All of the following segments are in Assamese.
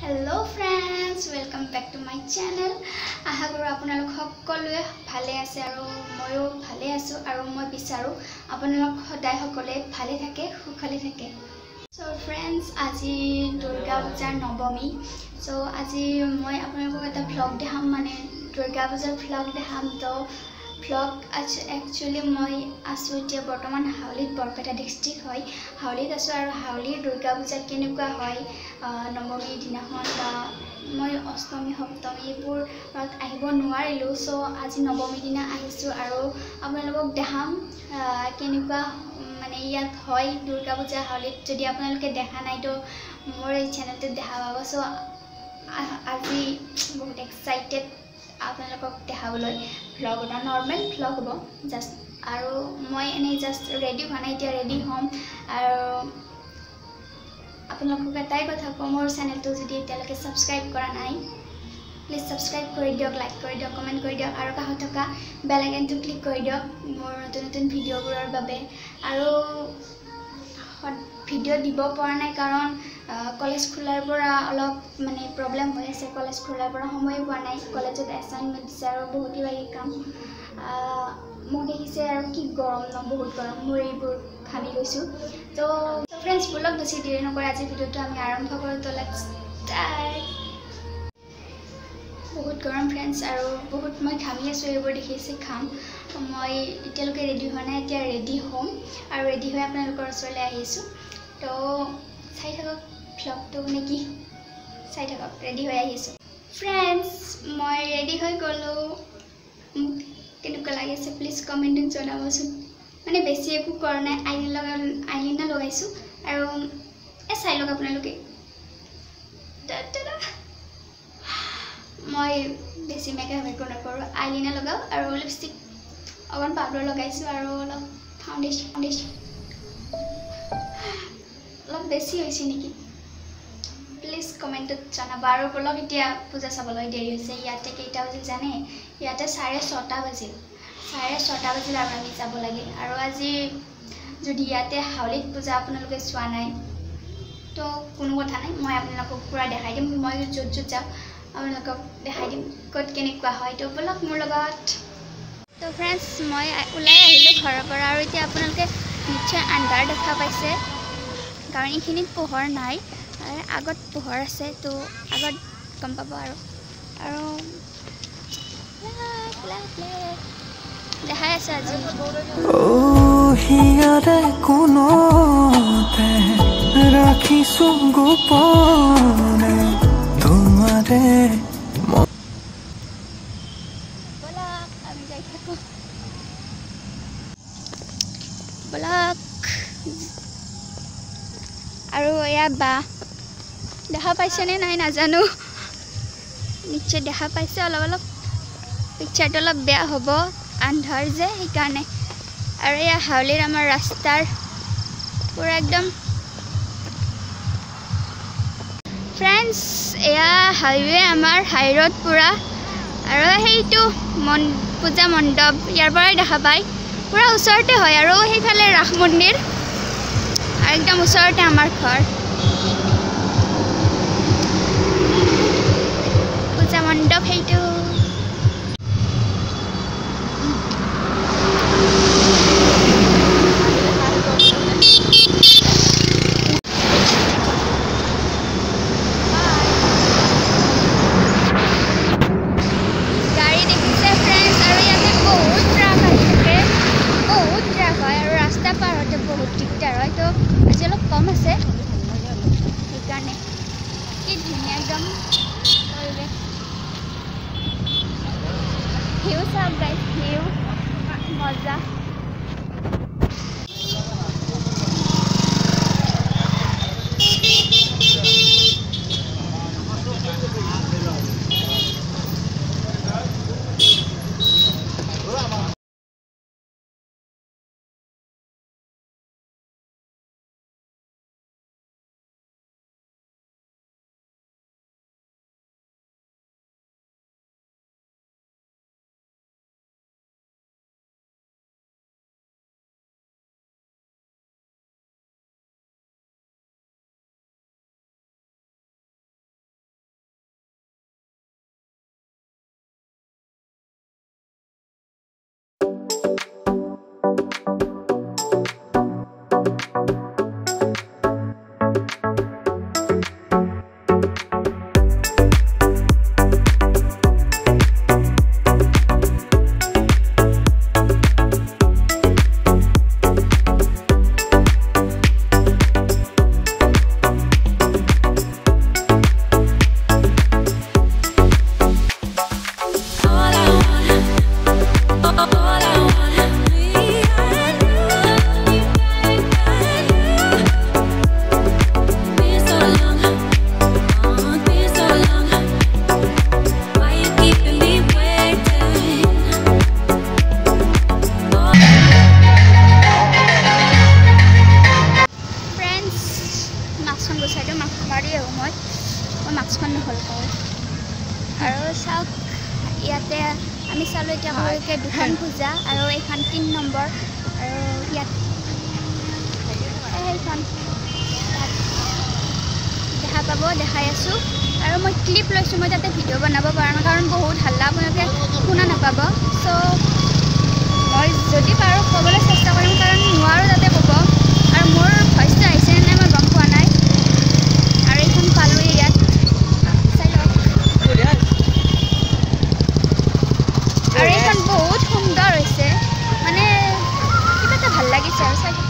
Hello friends, welcome back to my channel. আশা কৰো আপোনালোক সকলোৱে ভালে আছে আৰু ময়ো ভালে আছো আৰু মই বিচাৰো আপোনালোক সদায় সকলোৱে ভালে থাকে সুখলে থাকে। So friends, আজি দুৰ্গা পূজাৰ নৱমী। So আজি মই আপোনালোকক এটা vlog দেখাম, মানে দুৰ্গা পূজাৰ vlog দেখাম। তো vlog actually মই আছো এতিয়া বৰ্তমান হাউলিত, বৰপেটা ডিস্ট্ৰিক্ট হয়। হাউলিত আছো আৰু হাউলিৰ দুৰ্গা পূজা কেনেকুৱা হয় নৱমীৰ দিনাখন, বা মই অষ্টমী সপ্তমী এইবোৰত আহিব নোৱাৰিলোঁ। চ' আজি নৱমীৰ দিনা আহিছোঁ আৰু আপোনালোকক দেখাম কেনেকুৱা মানে ইয়াত হয় দুৰ্গা পূজা হাউলিত। যদি আপোনালোকে দেখা নাই তো মোৰ এই চেনেলটোত দেখা পাব। চ' আজি বহুত এক্সাইটেড আপোনালোকক দেখাবলৈ। ভ্লগ এটা নৰ্মেল ভ্লগ হ'ব জাষ্ট, আৰু মই এনেই জাষ্ট ৰেডি হোৱা নাই, এতিয়া ৰেডি হ'ম। আৰু আপোনালোকক এটাই কথা কওঁ, মোৰ চেনেলটো যদি এতিয়ালৈকে ছাবস্ক্ৰাইব কৰা নাই প্লিজ ছাবস্ক্ৰাইব কৰি দিয়ক, লাইক কৰি দিয়ক, কমেণ্ট কৰি দিয়ক আৰু কাষত থকা বেল আইকনটো ক্লিক কৰি দিয়ক মোৰ নতুন নতুন ভিডিঅ'বোৰৰ বাবে। আৰু ভিডিঅ' দিব পৰা নাই কাৰণ কলেজ খোলাৰ পৰা অলপ মানে প্ৰব্লেম হৈ আছে। কলেজ খোলাৰ পৰা সময় পোৱা নাই, কলেজত এছাইনমেণ্ট দিছে আৰু বহুত কিবা কিবি কাম। মোক দেখিছে আৰু কি গৰম ন, বহুত গৰম, মোৰ এইবোৰ ঘামি গৈছোঁ। তো ফ্ৰেণ্ডছ, ব্লগ বেছি দেৰি নকৰে আজিৰ ভিডিঅ'টো আমি আৰম্ভ কৰোঁ। তো লেটছ ষ্টাৰ্ট। বহুত গৰম ফ্ৰেণ্ডছ আৰু বহুত মই ঘামি আছোঁ, এইবোৰ দেখিছে ঘাম। মই এতিয়ালৈকে ৰেডি হোৱা নাই, এতিয়া ৰেডি হ'ম আৰু ৰেডি হৈ আপোনালোকৰ ওচৰলৈ আহিছোঁ। তো চাই থাকক ভ্লগটো, নে কি? চাই থাকক, ৰেডি হৈ আহিছোঁ ফ্ৰেণ্ডছ। মই ৰেডি হৈ গ'লোঁ। মোক কেনেকুৱা লাগিছে প্লিজ কমেণ্টত জনাবচোন। মানে বেছি একো কৰা নাই, আইলিনা লগাইছোঁ আৰু চাই লওক আপোনালোকে। মই বেছি মেকআপ একো নকৰোঁ, আইলিনা লগাওঁ আৰু লিপষ্টিক অকণ পাউডাৰ লগাইছোঁ আৰু অলপ ফাউণ্ডেশ্যন অলপ বেছি হৈছে নেকি প্লিজ কমেণ্টত জনাব। আৰু বলক এতিয়া পূজা চাবলৈ দেৰি হৈছে। ইয়াতে কেইটা বাজিল জানে? ইয়াতে 6:30 বাজিল, 6:30 বাজিল আৰু আমি যাব লাগে। আৰু আজি যদি ইয়াতে হাউলিত পূজা আপোনালোকে চোৱা নাই তো কোনো কথা নাই, মই আপোনালোকক পূৰা দেখাই দিম। মই য'ত যাওঁ আপোনালোকক দেখাই দিম ক'ত কেনেকুৱা হয়। তো বলক মোৰ লগত। তো ফ্ৰেণ্ডছ, মই ওলাই আহিলোঁ ঘৰৰ পৰা আৰু এতিয়া আপোনালোকে নিশ্চয় আন্ধাৰ দেখা পাইছে কাৰণ এইখিনিত পোহৰ নাই, আগত পোহৰ আছে। তো আগত গম পাব আৰু দেখাই আছে আজি। হিয়াৰে কোনোতে ৰাখিছোঁ গোপনে তোমাৰে। বলক আমি যাই থাকোঁ, বলক। আৰু এয়া বা দেখা পাইছেনে নাই নাজানো, নিশ্চয় দেখা পাইছে। অলপ অলপ পিকচাৰটো অলপ বেয়া হ'ব, আন্ধাৰ যে সেইকাৰণে। আৰু এয়া হাউলিৰ আমাৰ ৰাস্তাৰ পূৰা একদম ফ্ৰেণ্ডছ, এয়া হাইৱে আমাৰ হাইৰোড পূৰা। আৰু সেইটো পূজা মণ্ডপ ইয়াৰ পৰাই দেখা পায়, পূৰা ওচৰতে হয়। আৰু সেইফালে ৰাস মন্দিৰ আৰু একদম ওচৰতে আমাৰ ঘৰ। পূজা মণ্ডপ সেইটো। গাড়ী দেখিছে ফ্ৰেণ্ডছ, আৰু ইয়াতে বহুত ট্ৰাক আহি থাকে, বহুত ট্ৰাক হয় আৰু ৰাস্তা পাৰ হওঁতে বহুত দিগদাৰ হয়। তো আজি অলপ কম আছে সেইকাৰণে। কি ধুনীয়া একদম পৰিৱেশ। ভিউ চাওক গাইজ, ভিউ মজা। মই মাস্কখন নহ'ল আৰু চাওক ইয়াতে আমি চালোঁ এতিয়া আপোনালোকে দুখন পূজা আৰু এইখন 3 নম্বৰ আৰু ইয়াত এইখন দেখা পাব দেখাই আছোঁ আৰু মই ক্লিপ লৈছোঁ মই তাতে ভিডিঅ' বনাব পৰা নাই কাৰণ বহুত হাল্লা আপোনালোকে শুনা নাপাব চ' মই যদি পাৰোঁ ক'বলৈ চেষ্টা কৰিম কাৰণ নোৱাৰোঁ তাতে ক'ব আৰু মোৰ ভইচটো আহিছে নে নাই মই গম পোৱা নাই আৰু এইখন পালোঁৱেই ইয়াত চাই লওক আৰু এইখন বহুত সুন্দৰ হৈছে মানে কিবা এটা ভাল লাগিছে আৰু চাই থাকি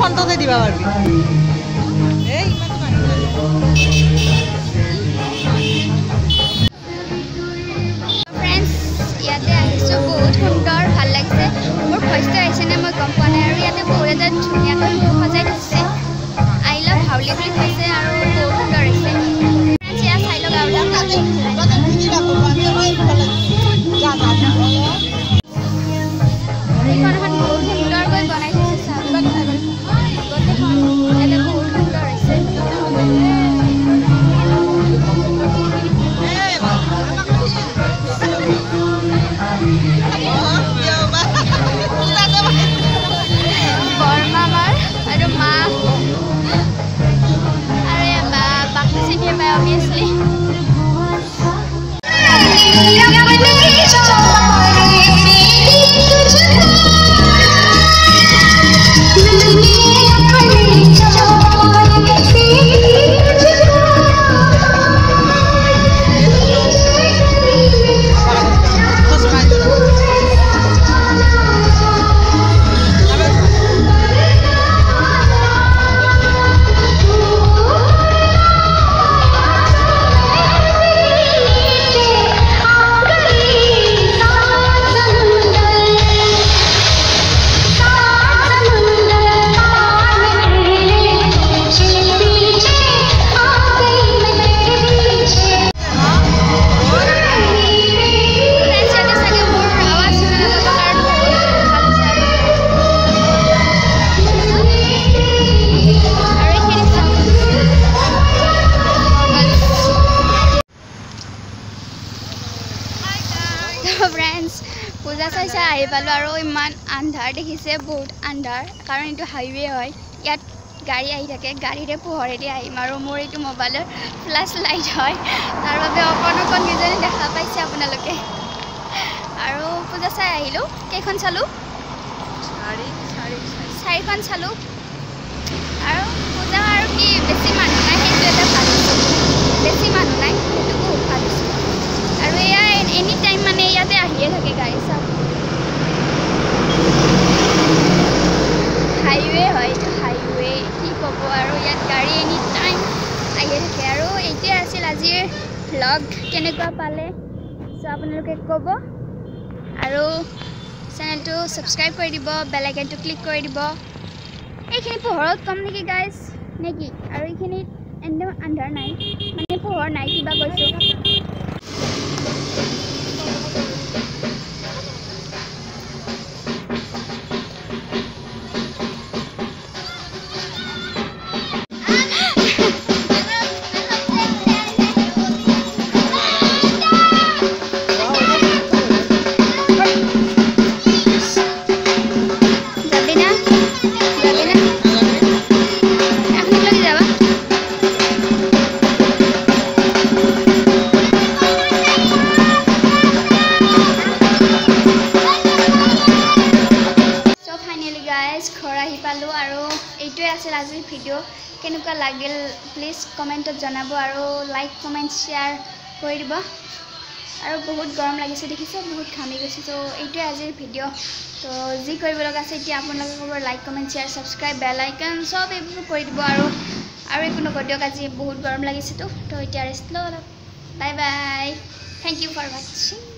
ফোনটোতে দিবা পাৰবি এই ফ্ৰেণ্ডছ ইয়াতে আহিছোঁ বহুত সুন্দৰ ভাল লাগিছে মোৰ ভইচটো আহিছে নে মই গম পোৱা নাই আৰু ইয়াতে বহুত এটা ধুনীয়াকৈ সজাই থৈছে আই লাভ হাউলি বুলি কৈছে আৰু বহুত সুন্দৰ হৈছে ফ্ৰেণ্ডছ ইয়াত চাই লওক আৰু এইখন বহুত সুন্দৰকৈ বনাই থৈছে চাওক গোটেইখন ইয়াতে বহুত সুন্দৰ হৈছে বৰমামাৰ আৰু মা আৰু বাকী চিনিয়ে পায় অভিয়াছলি ফ্ৰেণ্ডছ পূজা চাইছে আহি পালোঁ আৰু ইমান আন্ধাৰ দেখিছে বহুত আন্ধাৰ কাৰণ এইটো হাইৱে হয় ইয়াত গাড়ী আহি থাকে গাড়ীৰে পোহৰেদি আহিম আৰু মোৰ এইটো মোবাইলৰ ফ্লাছ লাইট হয় তাৰ বাবে অকণ কিজনী দেখা পাইছে আপোনালোকে আৰু পূজা চাই আহিলোঁ কেইখন চালোঁ 4খন চালোঁ আৰু পূজা আৰু কি বেছি মানুহ নাই সেইটো এটা ভাল হৈছে বেছি মানুহ নাই সেইটো বহুত ভাল হৈছে আৰু এয়া এনি টাইম মানে ইয়াতে আহিয়ে থাকে গাড়ী চাওক হাইৱে হয় এইটো হাইৱে কি ক'ব আৰু ইয়াত গাড়ী এনি টাইম আহিয়ে থাকে আৰু এইটোৱে আছিল আজিৰ ভ্লগ কেনেকুৱা পালে চ' আপোনালোকে ক'ব আৰু চেনেলটো ছাবস্ক্ৰাইব কৰি দিব বেল আইকনটো ক্লিক কৰি দিব এইখিনি পোহৰত কম নেকি গাইজ নেকি আৰু এইখিনিত একদম আন্ধাৰ নাই মানে পোহৰ নাই কিবা কৈছোঁ আছিল আজিৰ ভিডিঅ' কেনেকুৱা লাগিল প্লিজ কমেণ্টত জনাব আৰু লাইক কমেণ্ট শ্বেয়াৰ কৰি দিব আৰু বহুত গৰম লাগিছে দেখিছে বহুত ঘামি গৈছে তো এইটোৱে আজিৰ ভিডিঅ' তো যি কৰিব লগা আছে এতিয়া আপোনালোকে ক'ব লাইক কমেণ্ট শ্বেয়াৰ ছাবস্ক্ৰাইব বেল আইকন সব এইবোৰ কৰি দিব আৰু একো নকৰি দিয়ক আজি বহুত গৰম লাগিছে তো এতিয়া ৰেষ্ট লওঁ অলপ bye bye thank you for ৱাচিং